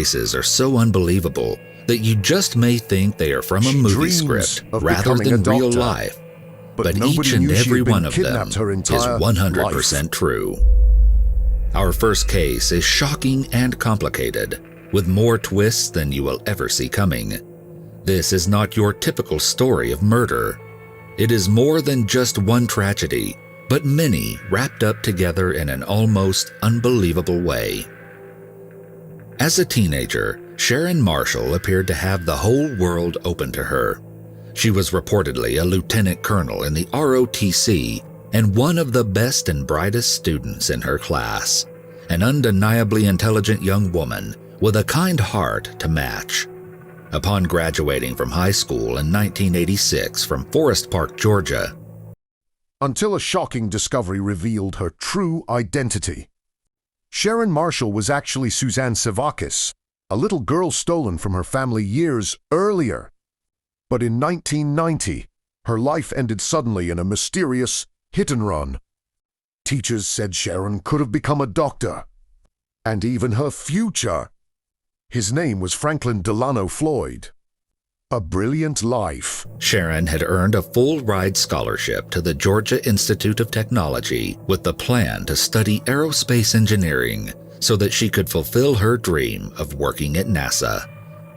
cases are so unbelievable that you just may think they are from a movie script rather than real life. But each and every one of them is 100% true. Our first case is shocking and complicated, with more twists than you will ever see coming. This is not your typical story of murder. It is more than just one tragedy, but many wrapped up together in an almost unbelievable way. As a teenager, Sharon Marshall appeared to have the whole world open to her. She was reportedly a lieutenant colonel in the ROTC and one of the best and brightest students in her class, an undeniably intelligent young woman with a kind heart to match. Upon graduating from high school in 1986 from Forest Park, Georgia, until a shocking discovery revealed her true identity. Sharon Marshall was actually Suzanne Sevakis, a little girl stolen from her family years earlier. But in 1990, her life ended suddenly in a mysterious hit-and-run. Teachers said Sharon could have become a doctor, and even her future. His name was Franklin Delano Floyd. A brilliant life. Sharon had earned a full-ride scholarship to the Georgia Institute of Technology with the plan to study aerospace engineering so that she could fulfill her dream of working at NASA.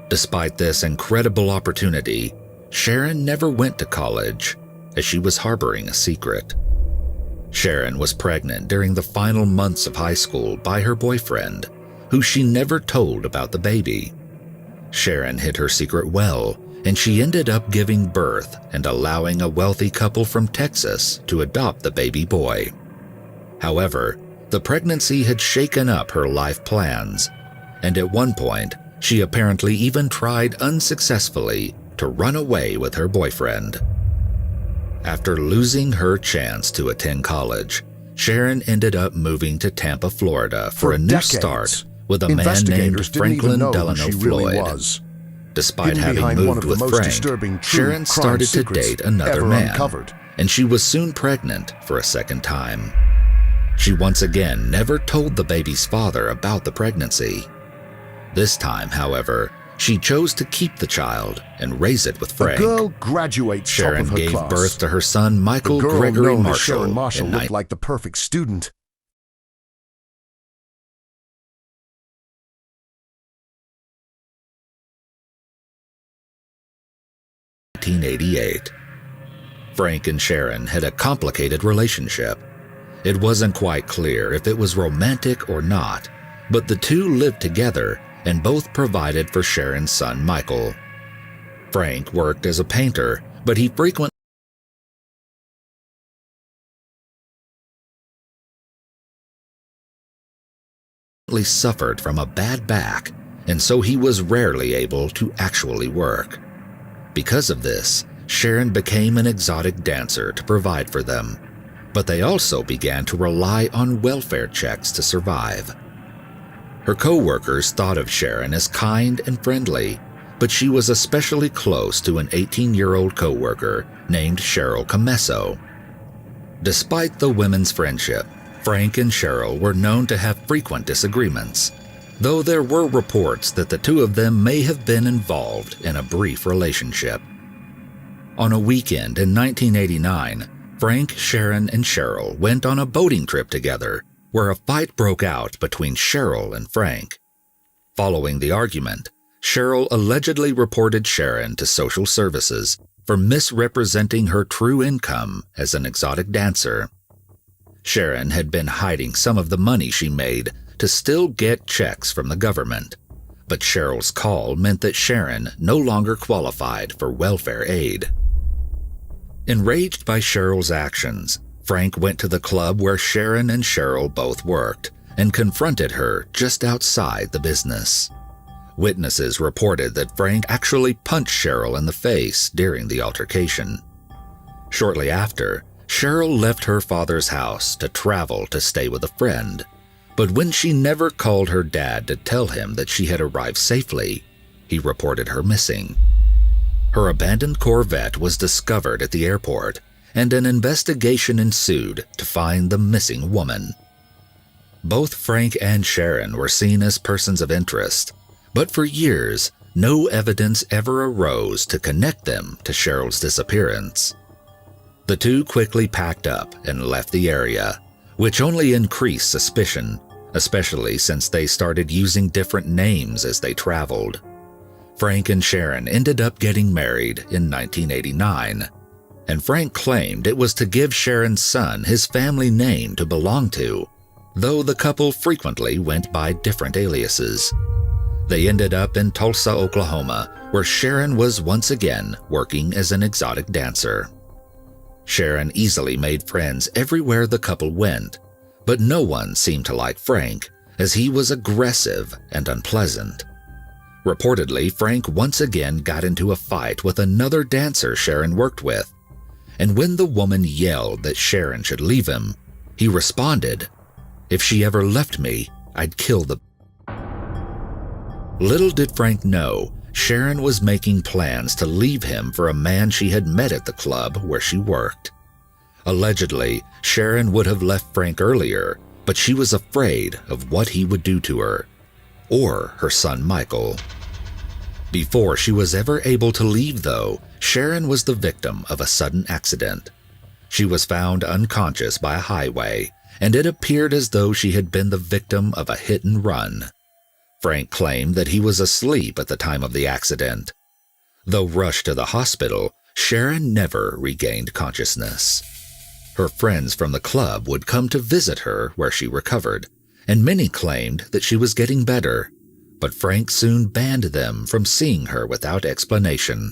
Despite this incredible opportunity, Sharon never went to college, as she was harboring a secret. Sharon was pregnant during the final months of high school by her boyfriend, who she never told about the baby. Sharon hid her secret well, and she ended up giving birth and allowing a wealthy couple from Texas to adopt the baby boy. However, the pregnancy had shaken up her life plans, and at one point, she apparently even tried unsuccessfully to run away with her boyfriend. After losing her chance to attend college, Sharon ended up moving to Tampa, Florida for a new start with a man named Franklin Delano Floyd. Despite having moved with Frank, Sharon started to date another man, and she was soon pregnant for a second time. She once again never told the baby's father about the pregnancy. This time, however, she chose to keep the child and raise it with Frank. The girl graduates Sharon top of her gave class. birth to her son, Michael Grégory Marshall. Sharon Marshall looked like the perfect student. In 1988. Frank and Sharon had a complicated relationship. It wasn't quite clear if it was romantic or not, but the two lived together and both provided for Sharon's son, Michael. Frank worked as a painter, but he frequently suffered from a bad back, and so he was rarely able to actually work. Because of this, Sharon became an exotic dancer to provide for them, but they also began to rely on welfare checks to survive. Her co-workers thought of Sharon as kind and friendly, but she was especially close to an 18-year-old co-worker named Cheryl Camesso. Despite the women's friendship, Frank and Cheryl were known to have frequent disagreements, though there were reports that the two of them may have been involved in a brief relationship. On a weekend in 1989, Frank, Sharon, and Cheryl went on a boating trip together, where a fight broke out between Cheryl and Frank. Following the argument, Cheryl allegedly reported Sharon to social services for misrepresenting her true income as an exotic dancer. Sharon had been hiding some of the money she made to still get checks from the government, but Cheryl's call meant that Sharon no longer qualified for welfare aid. Enraged by Cheryl's actions, Frank went to the club where Sharon and Cheryl both worked and confronted her just outside the business. Witnesses reported that Frank actually punched Cheryl in the face during the altercation. Shortly after, Cheryl left her father's house to travel to stay with a friend, but when she never called her dad to tell him that she had arrived safely, he reported her missing. Her abandoned Corvette was discovered at the airport, and an investigation ensued to find the missing woman. Both Frank and Sharon were seen as persons of interest, But for years, no evidence ever arose to connect them to Cheryl's disappearance. The two quickly packed up and left the area, which only increased suspicion, especially since they started using different names as they traveled. Frank and Sharon ended up getting married in 1989, and Frank claimed it was to give Sharon's son his family name to belong to, though the couple frequently went by different aliases. They ended up in Tulsa, Oklahoma, where Sharon was once again working as an exotic dancer. Sharon easily made friends everywhere the couple went, but no one seemed to like Frank, as he was aggressive and unpleasant. Reportedly, Frank once again got into a fight with another dancer Sharon worked with, and when the woman yelled that Sharon should leave him, he responded, "If she ever left me, I'd kill the..." Little did Frank know, Sharon was making plans to leave him for a man she had met at the club where she worked. Allegedly, Sharon would have left Frank earlier, but she was afraid of what he would do to her, or her son Michael. Before she was ever able to leave, though, Sharon was the victim of a sudden accident. She was found unconscious by a highway, and it appeared as though she had been the victim of a hit and run. Frank claimed that he was asleep at the time of the accident. Though rushed to the hospital, Sharon never regained consciousness. Her friends from the club would come to visit her where she recovered, and many claimed that she was getting better, but Frank soon banned them from seeing her without explanation.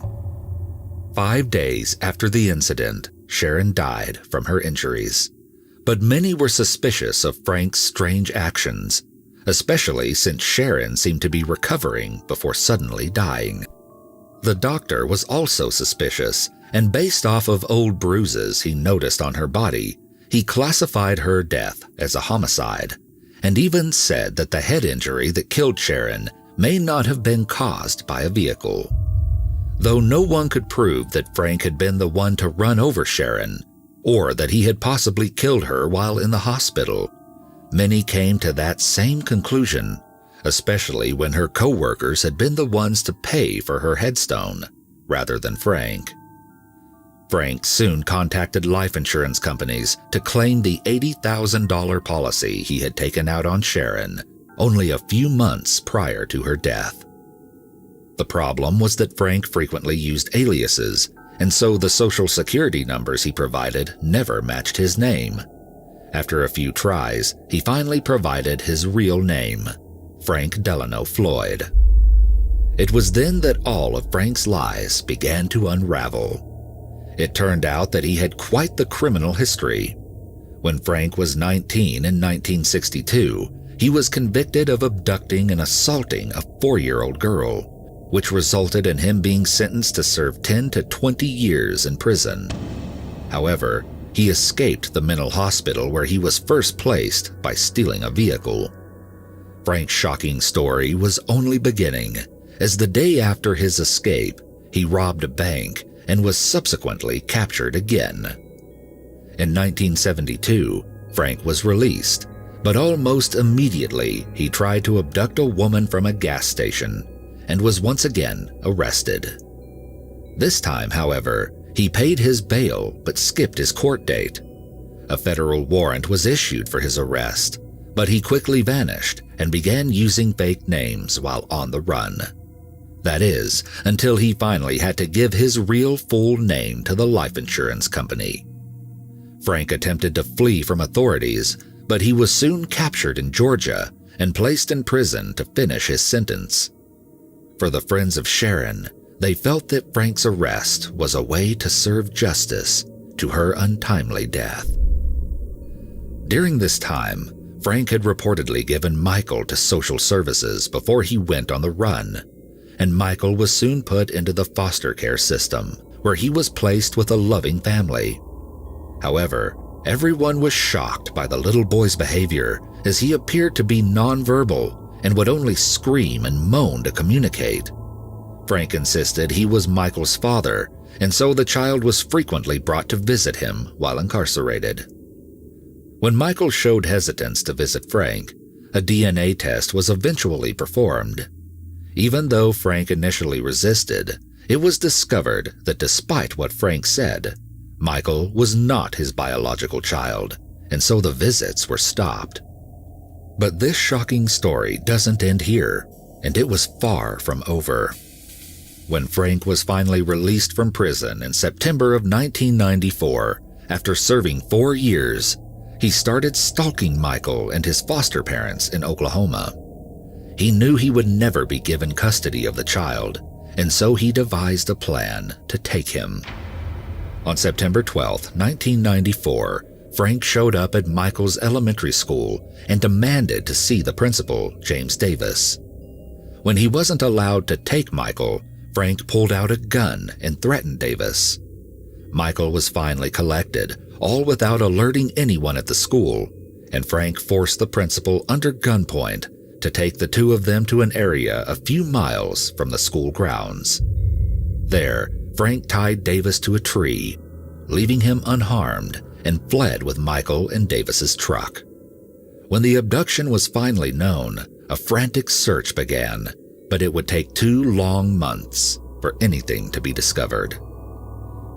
5 days after the incident, Sharon died from her injuries, but many were suspicious of Frank's strange actions, especially since Sharon seemed to be recovering before suddenly dying. The doctor was also suspicious, and based off of old bruises he noticed on her body, he classified her death as a homicide, and even said that the head injury that killed Sharon may not have been caused by a vehicle. Though no one could prove that Frank had been the one to run over Sharon, or that he had possibly killed her while in the hospital, many came to that same conclusion, especially when her co-workers had been the ones to pay for her headstone, rather than Frank. Frank soon contacted life insurance companies to claim the $80,000 policy he had taken out on Sharon only a few months prior to her death. The problem was that Frank frequently used aliases, and so the social security numbers he provided never matched his name. After a few tries, he finally provided his real name, Frank Delano Floyd. It was then that all of Frank's lies began to unravel. It turned out that he had quite the criminal history. When Frank was 19 in 1962, he was convicted of abducting and assaulting a 4-year-old girl, which resulted in him being sentenced to serve 10 to 20 years in prison. However, he escaped the mental hospital where he was first placed by stealing a vehicle. Frank's shocking story was only beginning, as the day after his escape, he robbed a bank and was subsequently captured again. In 1972, Frank was released, but almost immediately he tried to abduct a woman from a gas station and was once again arrested. This time, however, he paid his bail but skipped his court date. A federal warrant was issued for his arrest, but he quickly vanished and began using fake names while on the run. That is, until he finally had to give his real full name to the life insurance company. Frank attempted to flee from authorities, but he was soon captured in Georgia and placed in prison to finish his sentence. For the friends of Sharon, they felt that Frank's arrest was a way to serve justice to her untimely death. During this time, Frank had reportedly given Michael to social services before he went on the run, and Michael was soon put into the foster care system, where he was placed with a loving family. However, everyone was shocked by the little boy's behavior, as he appeared to be nonverbal and would only scream and moan to communicate. Frank insisted he was Michael's father, and so the child was frequently brought to visit him while incarcerated. When Michael showed hesitance to visit Frank, a DNA test was eventually performed. Even though Frank initially resisted, it was discovered that despite what Frank said, Michael was not his biological child, and so the visits were stopped. But this shocking story doesn't end here, and it was far from over. When Frank was finally released from prison in September of 1994, after serving 4 years, he started stalking Michael and his foster parents in Oklahoma. He knew he would never be given custody of the child, and so he devised a plan to take him. On September 12, 1994, Frank showed up at Michael's elementary school and demanded to see the principal, James Davis. When he wasn't allowed to take Michael, Frank pulled out a gun and threatened Davis. Michael was finally collected, all without alerting anyone at the school, and Frank forced the principal under gunpoint to take the two of them to an area a few miles from the school grounds. There, Frank tied Davis to a tree, leaving him unharmed, and fled with Michael in Davis's truck. When the abduction was finally known, a frantic search began, but it would take 2 long months for anything to be discovered.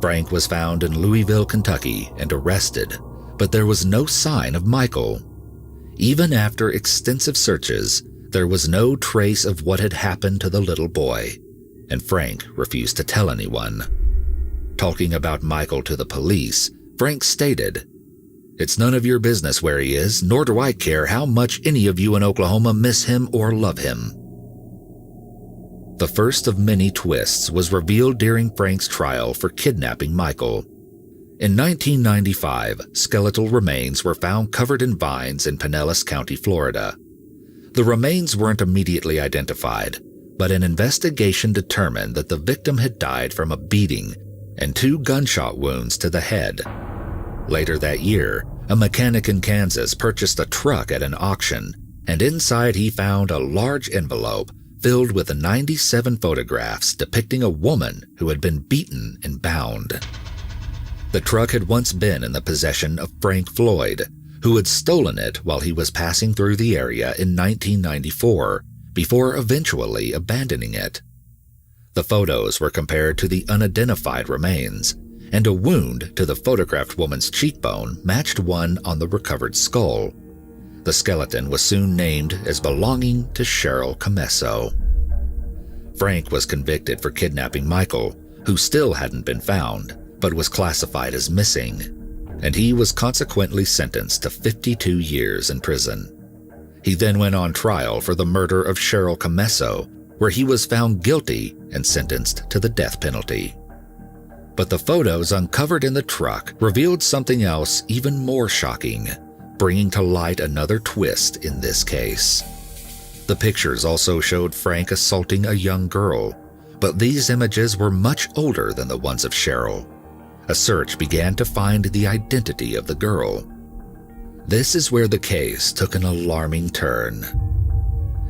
Frank was found in Louisville, Kentucky, and arrested, but there was no sign of Michael. Even after extensive searches, there was no trace of what had happened to the little boy, and Frank refused to tell anyone. Talking about Michael to the police, Frank stated, "It's none of your business where he is, nor do I care how much any of you in Oklahoma miss him or love him." The first of many twists was revealed during Frank's trial for kidnapping Michael. In 1995, skeletal remains were found covered in vines in Pinellas County, Florida. The remains weren't immediately identified, but an investigation determined that the victim had died from a beating and 2 gunshot wounds to the head. Later that year, a mechanic in Kansas purchased a truck at an auction, and inside he found a large envelope filled with 97 photographs depicting a woman who had been beaten and bound. The truck had once been in the possession of Frank Floyd, who had stolen it while he was passing through the area in 1994, before eventually abandoning it. The photos were compared to the unidentified remains, and a wound to the photographed woman's cheekbone matched one on the recovered skull. The skeleton was soon named as belonging to Cheryl Camesso. Frank was convicted for kidnapping Michael, who still hadn't been found, but was classified as missing, and he was consequently sentenced to 52 years in prison. He then went on trial for the murder of Cheryl Camesso, where he was found guilty and sentenced to the death penalty. But the photos uncovered in the truck revealed something else even more shocking, bringing to light another twist in this case. The pictures also showed Frank assaulting a young girl, but these images were much older than the ones of Cheryl. A search began to find the identity of the girl. This is where the case took an alarming turn.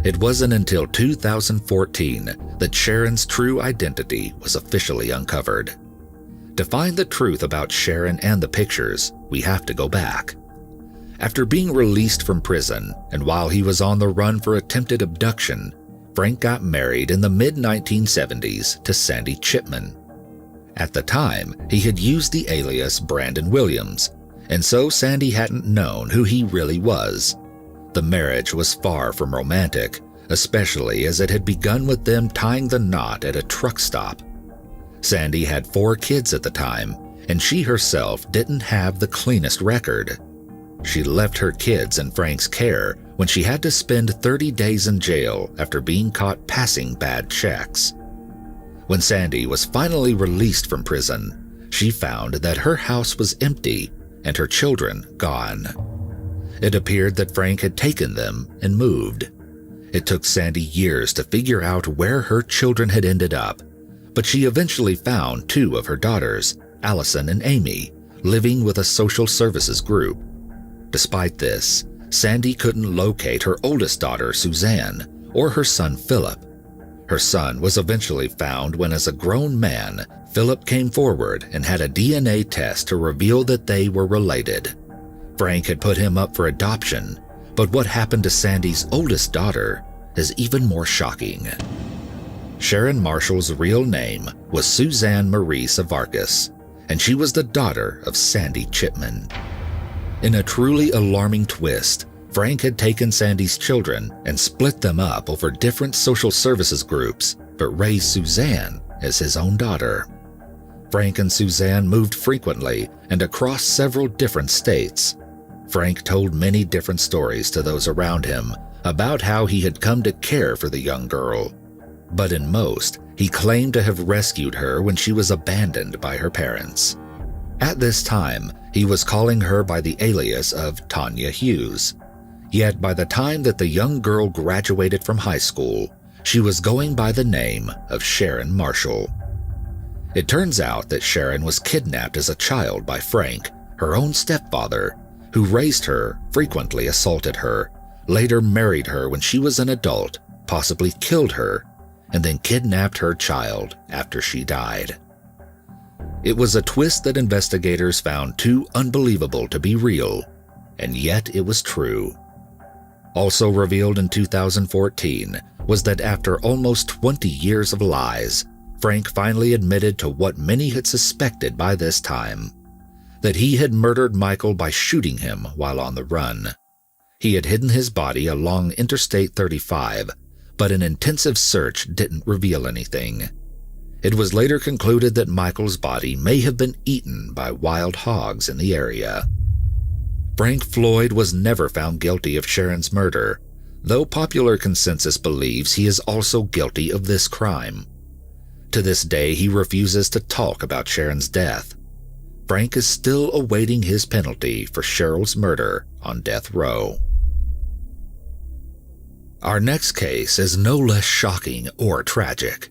It wasn't until 2014 that Sharon's true identity was officially uncovered. To find the truth about Sharon and the pictures, we have to go back. After being released from prison, and while he was on the run for attempted abduction, Frank got married in the mid-1970s to Sandy Chipman. At the time, he had used the alias Brandon Williams, and so Sandy hadn't known who he really was. The marriage was far from romantic, especially as it had begun with them tying the knot at a truck stop. Sandy had 4 kids at the time, and she herself didn't have the cleanest record. She left her kids in Frank's care when she had to spend 30 days in jail after being caught passing bad checks. When Sandy was finally released from prison, she found that her house was empty and her children gone. It appeared that Frank had taken them and moved. It took Sandy years to figure out where her children had ended up, but she eventually found 2 of her daughters, Allison and Amy, living with a social services group. Despite this, Sandy couldn't locate her oldest daughter, Suzanne, or her son, Philip. Her son was eventually found when, as a grown man, Philip came forward and had a DNA test to reveal that they were related. Frank had put him up for adoption, but what happened to Sandy's oldest daughter is even more shocking. Sharon Marshall's real name was Suzanne Marie Savakis, and she was the daughter of Sandy Chipman. In a truly alarming twist, Frank had taken Sandy's children and split them up over different social services groups, but raised Suzanne as his own daughter. Frank and Suzanne moved frequently and across several different states. Frank told many different stories to those around him about how he had come to care for the young girl, but in most, he claimed to have rescued her when she was abandoned by her parents. At this time, he was calling her by the alias of Tanya Hughes. Yet by the time that the young girl graduated from high school, she was going by the name of Sharon Marshall. It turns out that Sharon was kidnapped as a child by Frank, her own stepfather, who raised her, frequently assaulted her, later married her when she was an adult, possibly killed her, and then kidnapped her child after she died. It was a twist that investigators found too unbelievable to be real, and yet it was true. Also revealed in 2014 was that after almost 20 years of lies, Frank finally admitted to what many had suspected by this time, that he had murdered Michael by shooting him while on the run. He had hidden his body along Interstate 35, but an intensive search didn't reveal anything. It was later concluded that Michael's body may have been eaten by wild hogs in the area. Frank Floyd was never found guilty of Sharon's murder, though popular consensus believes he is also guilty of this crime. To this day, he refuses to talk about Sharon's death. Frank is still awaiting his penalty for Cheryl's murder on death row. Our next case is no less shocking or tragic.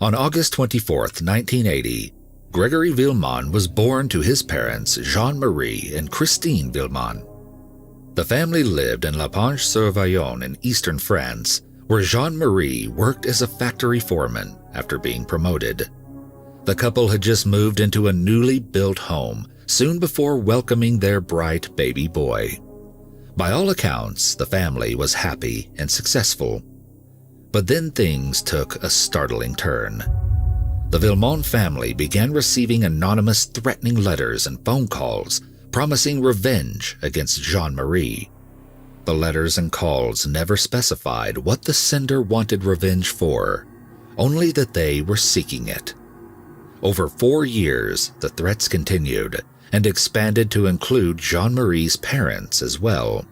On August 24, 1980, Grégory Villemin was born to his parents Jean-Marie and Christine Villemin. The family lived in La Panche-sur-Vaillon in eastern France, where Jean-Marie worked as a factory foreman after being promoted. The couple had just moved into a newly built home soon before welcoming their bright baby boy. By all accounts, the family was happy and successful. But then things took a startling turn. The Villemin family began receiving anonymous threatening letters and phone calls promising revenge against Jean-Marie. The letters and calls never specified what the sender wanted revenge for, only that they were seeking it. Over 4 years, the threats continued and expanded to include Jean-Marie's parents as well.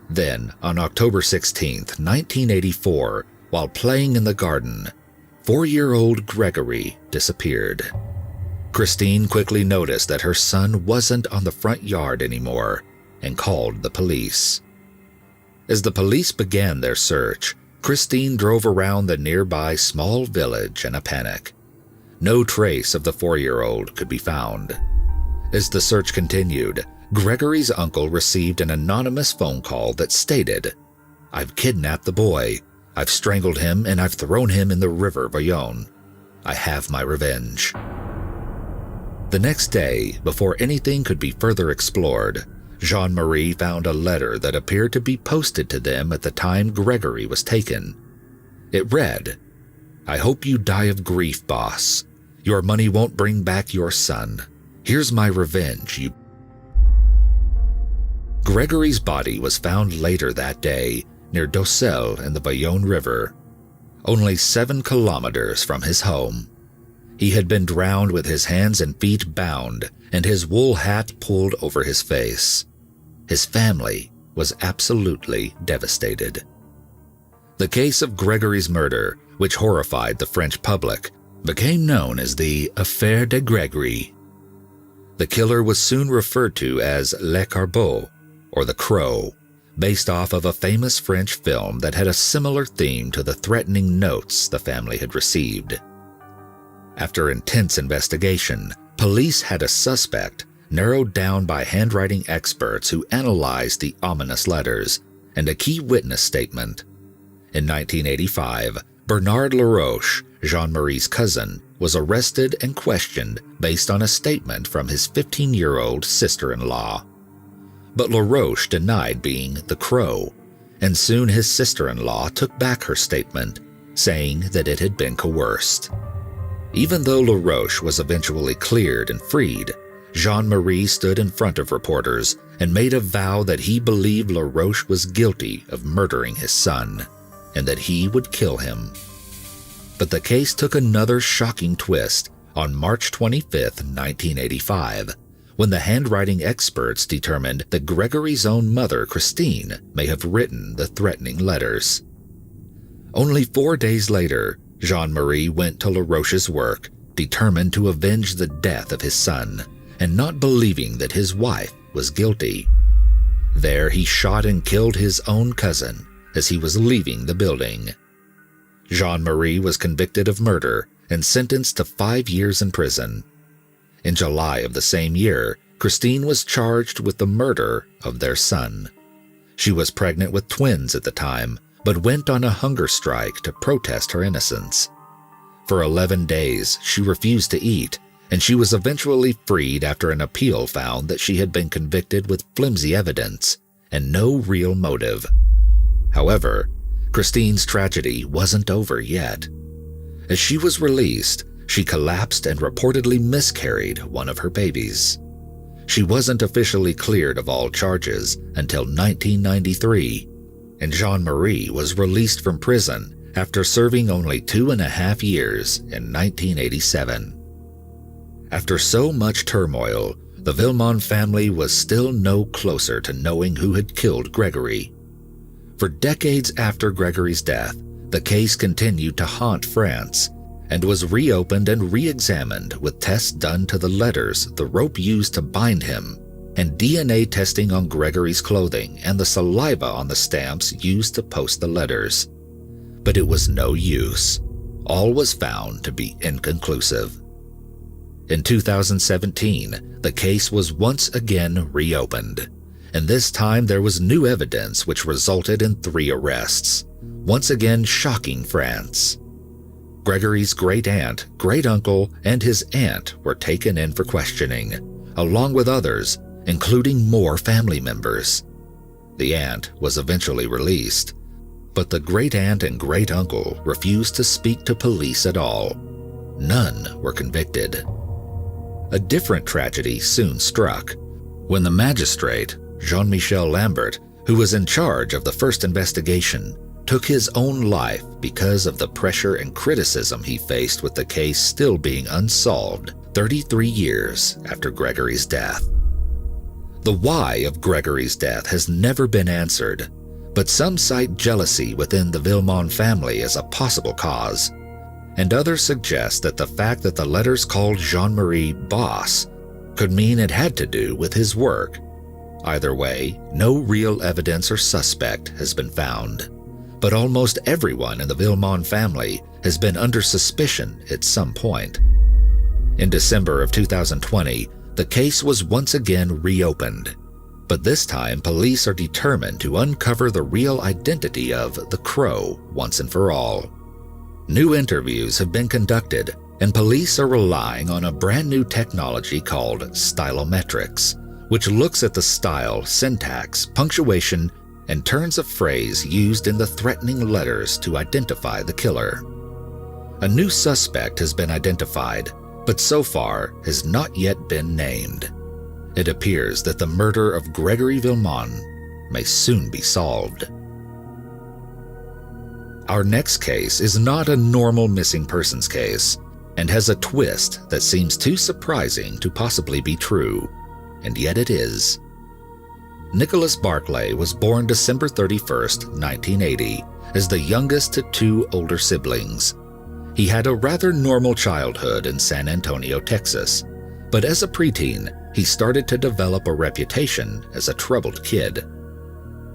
Then, on October 16, 1984, while playing in the garden, 4-year-old Grégory disappeared. Christine quickly noticed that her son wasn't on the front yard anymore and called the police. As the police began their search, Christine drove around the nearby small village in a panic. No trace of the 4-year-old could be found. As the search continued, Grégory's uncle received an anonymous phone call that stated, "I've kidnapped the boy. I've strangled him and I've thrown him in the river Vaillon. I have my revenge." The next day, before anything could be further explored, Jean-Marie found a letter that appeared to be posted to them at the time Grégory was taken. It read, "I hope you die of grief, boss. Your money won't bring back your son. Here's my revenge, you..." Grégory's body was found later that day near Docelle in the Bayonne River, only 7 kilometers from his home. He had been drowned with his hands and feet bound and his wool hat pulled over his face. His family was absolutely devastated. The case of Grégory's murder, which horrified the French public, became known as the Affaire de Grégory. The killer was soon referred to as Le Corbeau, or the Crow, based off of a famous French film that had a similar theme to the threatening notes the family had received. After intense investigation, police had a suspect narrowed down by handwriting experts who analyzed the ominous letters and a key witness statement. In 1985, Bernard Laroche, Jean-Marie's cousin, was arrested and questioned based on a statement from his 15-year-old sister-in-law. But Laroche denied being the Crow, and soon his sister-in-law took back her statement, saying that it had been coerced. Even though LaRoche was eventually cleared and freed, Jean-Marie stood in front of reporters and made a vow that he believed LaRoche was guilty of murdering his son, and that he would kill him. But the case took another shocking twist on March 25, 1985, when the handwriting experts determined that Gregory's own mother, Christine, may have written the threatening letters. Only 4 days later, Jean-Marie went to LaRoche's work, determined to avenge the death of his son, and not believing that his wife was guilty. There he shot and killed his own cousin as he was leaving the building. Jean-Marie was convicted of murder and sentenced to 5 years in prison. In July of the same year, Christine was charged with the murder of their son. She was pregnant with twins at the time, but went on a hunger strike to protest her innocence. For 11 days, she refused to eat, and she was eventually freed after an appeal found that she had been convicted with flimsy evidence and no real motive. However, Christine's tragedy wasn't over yet. As she was released, she collapsed and reportedly miscarried one of her babies. She wasn't officially cleared of all charges until 1993, and Jean-Marie was released from prison after serving only 2.5 years in 1987. After so much turmoil, the Villemin family was still no closer to knowing who had killed Grégory. For decades after Grégory's death, the case continued to haunt France and was reopened and re-examined with tests done to the letters the rope used to bind him, and DNA testing on Grégory's clothing and the saliva on the stamps used to post the letters. But it was no use. All was found to be inconclusive. In 2017, the case was once again reopened, and this time there was new evidence which resulted in 3 arrests, once again shocking France. Grégory's great-aunt, great-uncle, and his aunt were taken in for questioning, along with others, including more family members. The aunt was eventually released, but the great-aunt and great-uncle refused to speak to police at all. None were convicted. A different tragedy soon struck, when the magistrate, Jean-Michel Lambert, who was in charge of the first investigation, took his own life because of the pressure and criticism he faced with the case still being unsolved 33 years after Grégory's death. The why of Grégory's death has never been answered, but some cite jealousy within the Villemin family as a possible cause, and others suggest that the fact that the letters called Jean-Marie boss could mean it had to do with his work. Either way, no real evidence or suspect has been found, but almost everyone in the Villemin family has been under suspicion at some point. In December of 2020, the case was once again reopened, but this time police are determined to uncover the real identity of the Crow once and for all. New interviews have been conducted, and police are relying on a brand new technology called stylometrics, which looks at the style, syntax, punctuation, and turns of phrase used in the threatening letters to identify the killer. A new suspect has been identified, but so far has not yet been named. It appears that the murder of Grégory Villemin may soon be solved. Our next case is not a normal missing persons case, and has a twist that seems too surprising to possibly be true, and yet it is. Nicholas Barclay was born December 31st, 1980, as the youngest to 2 older siblings. He had a rather normal childhood in San Antonio, Texas, but as a preteen, he started to develop a reputation as a troubled kid.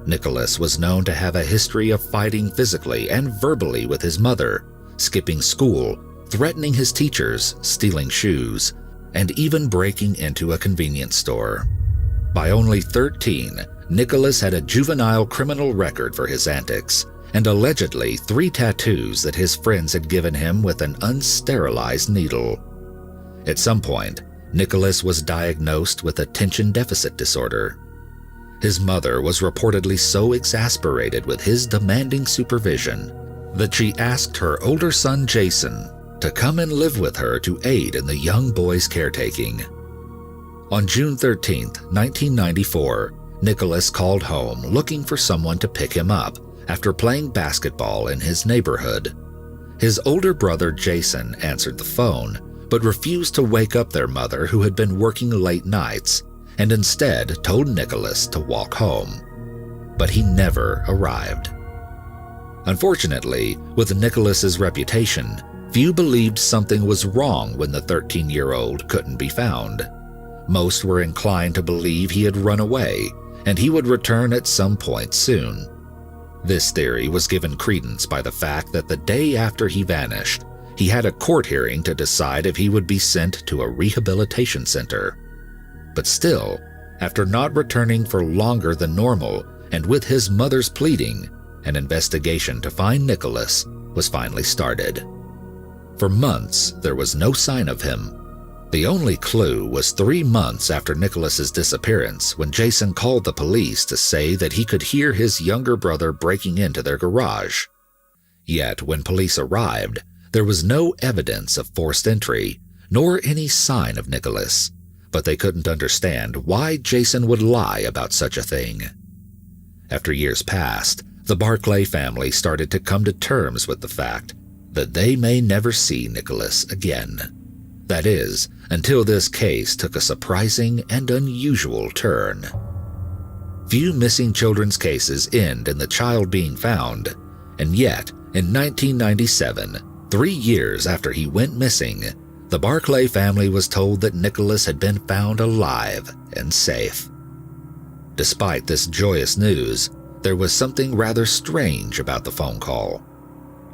Nicholas was known to have a history of fighting physically and verbally with his mother, skipping school, threatening his teachers, stealing shoes, and even breaking into a convenience store. By only 13, Nicholas had a juvenile criminal record for his antics, and allegedly 3 tattoos that his friends had given him with an unsterilized needle. At some point, Nicholas was diagnosed with attention deficit disorder. His mother was reportedly so exasperated with his demanding supervision that she asked her older son Jason to come and live with her to aid in the young boy's caretaking. On June 13, 1994, Nicholas called home looking for someone to pick him up after playing basketball in his neighborhood. His older brother Jason answered the phone, but refused to wake up their mother, who had been working late nights, and instead told Nicholas to walk home. But he never arrived. Unfortunately, with Nicholas's reputation, few believed something was wrong when the 13-year-old couldn't be found. Most were inclined to believe he had run away, and he would return at some point soon. This theory was given credence by the fact that the day after he vanished, he had a court hearing to decide if he would be sent to a rehabilitation center. But still, after not returning for longer than normal, and with his mother's pleading, an investigation to find Nicholas was finally started. For months, there was no sign of him. The only clue was 3 months after Nicholas's disappearance, when Jason called the police to say that he could hear his younger brother breaking into their garage. Yet when police arrived, there was no evidence of forced entry, nor any sign of Nicholas, but they couldn't understand why Jason would lie about such a thing. After years passed, the Barclay family started to come to terms with the fact that they may never see Nicholas again. That is, until this case took a surprising and unusual turn. Few missing children's cases end in the child being found, and yet, in 1997, 3 years after he went missing, the Barclay family was told that Nicholas had been found alive and safe. Despite this joyous news, there was something rather strange about the phone call.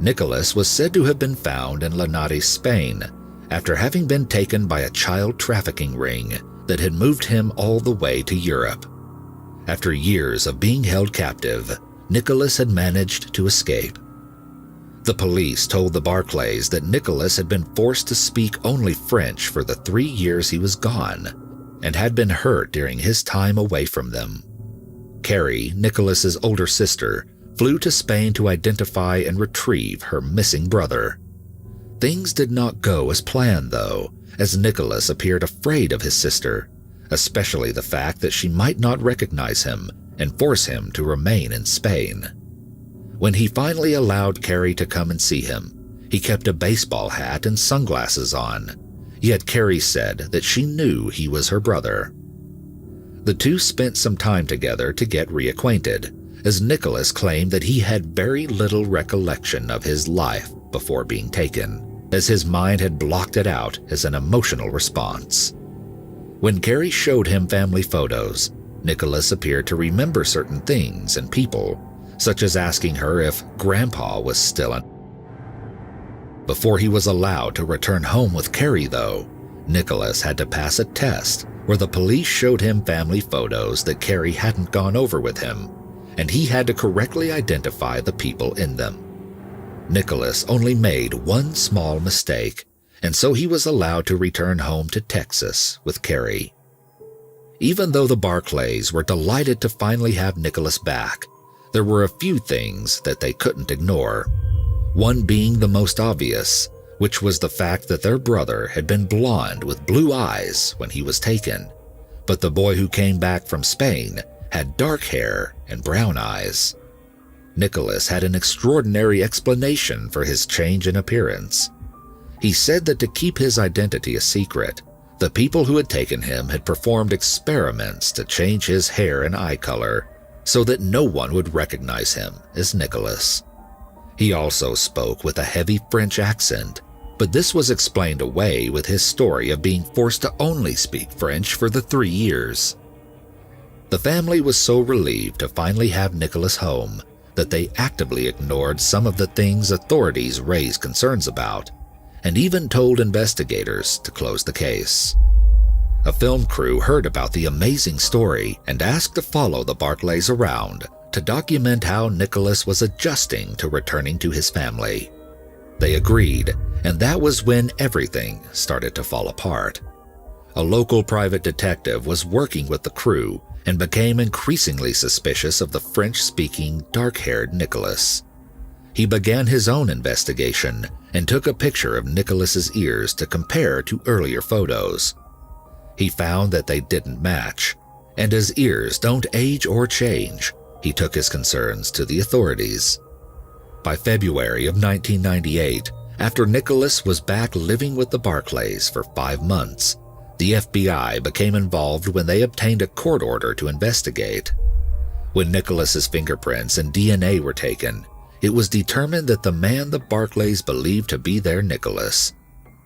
Nicholas was said to have been found in Linares, Spain, after having been taken by a child trafficking ring that had moved him all the way to Europe. After years of being held captive, Nicholas had managed to escape. The police told the Barclays that Nicholas had been forced to speak only French for the 3 years he was gone, and had been hurt during his time away from them. Carrie, Nicholas's older sister, flew to Spain to identify and retrieve her missing brother. Things did not go as planned, though, as Nicholas appeared afraid of his sister, especially the fact that she might not recognize him and force him to remain in Spain. When he finally allowed Carrie to come and see him, he kept a baseball hat and sunglasses on, yet Carrie said that she knew he was her brother. The two spent some time together to get reacquainted, as Nicholas claimed that he had very little recollection of his life before being taken, as his mind had blocked it out as an emotional response. When Carrie showed him family photos, Nicholas appeared to remember certain things and people, such as asking her if Grandpa was still in. Before he was allowed to return home with Carrie, though, Nicholas had to pass a test where the police showed him family photos that Carrie hadn't gone over with him, and he had to correctly identify the people in them. Nicholas only made one small mistake, and so he was allowed to return home to Texas with Carrie. Even though the Barclays were delighted to finally have Nicholas back, there were a few things that they couldn't ignore. One being the most obvious, which was the fact that their brother had been blonde with blue eyes when he was taken, but the boy who came back from Spain had dark hair and brown eyes. Nicholas had an extraordinary explanation for his change in appearance. He said that to keep his identity a secret, the people who had taken him had performed experiments to change his hair and eye color so that no one would recognize him as Nicholas. He also spoke with a heavy French accent, but this was explained away with his story of being forced to only speak French for the 3 years. The family was so relieved to finally have Nicholas home that they actively ignored some of the things authorities raised concerns about, and even told investigators to close the case. A film crew heard about the amazing story and asked to follow the Barclays around to document how Nicholas was adjusting to returning to his family. They agreed, and that was when everything started to fall apart. A local private detective was working with the crew and became increasingly suspicious of the French-speaking, dark-haired Nicholas. he began his own investigation and took a picture of Nicholas's ears to compare to earlier photos. He found that they didn't match, and as ears don't age or change, he took his concerns to the authorities. By February of 1998, after Nicholas was back living with the Barclays for 5 months, the FBI became involved when they obtained a court order to investigate. When Nicholas's fingerprints and DNA were taken, it was determined that the man the Barclays believed to be their Nicholas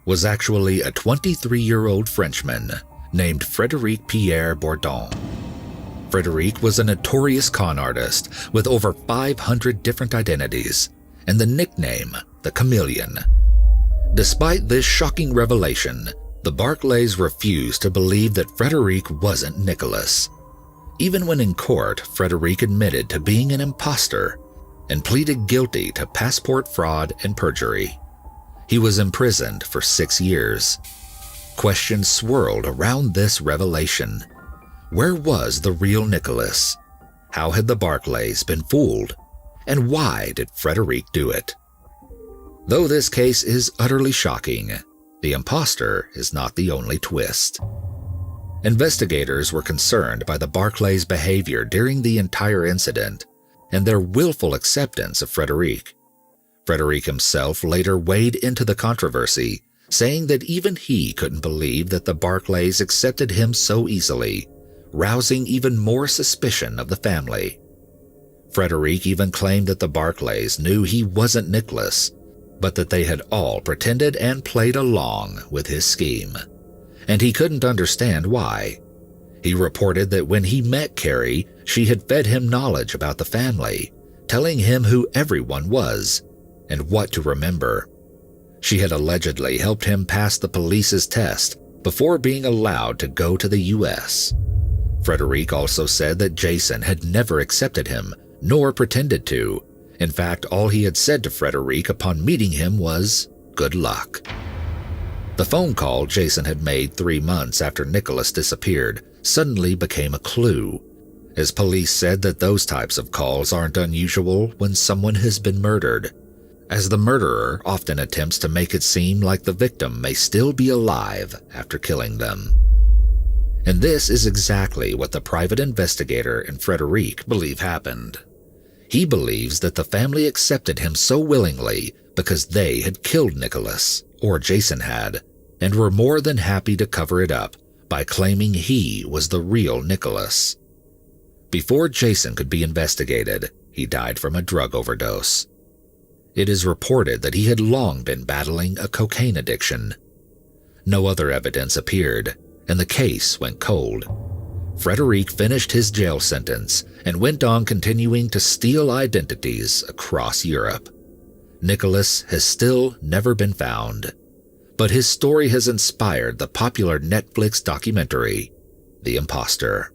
was actually a 23-year-old Frenchman named Frédéric Pierre Bourdon. Frédéric was a notorious con artist with over 500 different identities and the nickname the Chameleon. Despite this shocking revelation, the Barclays refused to believe that Frédéric wasn't Nicholas. Even when in court, Frédéric admitted to being an imposter and pleaded guilty to passport fraud and perjury. He was imprisoned for 6 years. Questions swirled around this revelation. Where was the real Nicholas? How had the Barclays been fooled? And why did Frédéric do it? Though this case is utterly shocking, the imposter is not the only twist. Investigators were concerned by the Barclays' behavior during the entire incident and their willful acceptance of Frédéric. Frédéric himself later waded into the controversy, saying that even he couldn't believe that the Barclays accepted him so easily, rousing even more suspicion of the family. Frédéric even claimed that the Barclays knew he wasn't Nicholas, but that they had all pretended and played along with his scheme, and he couldn't understand why. He reported that when he met Carrie, she had fed him knowledge about the family, telling him who everyone was and what to remember. She had allegedly helped him pass the police's test before being allowed to go to the U.S. Frédéric also said that Jason had never accepted him, nor pretended to. In fact, all he had said to Frédéric upon meeting him was, "Good luck." The phone call Jason had made 3 months after Nicholas disappeared suddenly became a clue, as police said that those types of calls aren't unusual when someone has been murdered, as the murderer often attempts to make it seem like the victim may still be alive after killing them. And this is exactly what the private investigator and Frédéric believe happened. He believes that the family accepted him so willingly because they had killed Nicholas, or Jason had, and were more than happy to cover it up by claiming he was the real Nicholas. Before Jason could be investigated, he died from a drug overdose. It is reported that he had long been battling a cocaine addiction. No other evidence appeared, and the case went cold. Frédéric finished his jail sentence and went on continuing to steal identities across Europe. Nicholas has still never been found, but his story has inspired the popular Netflix documentary, The Imposter.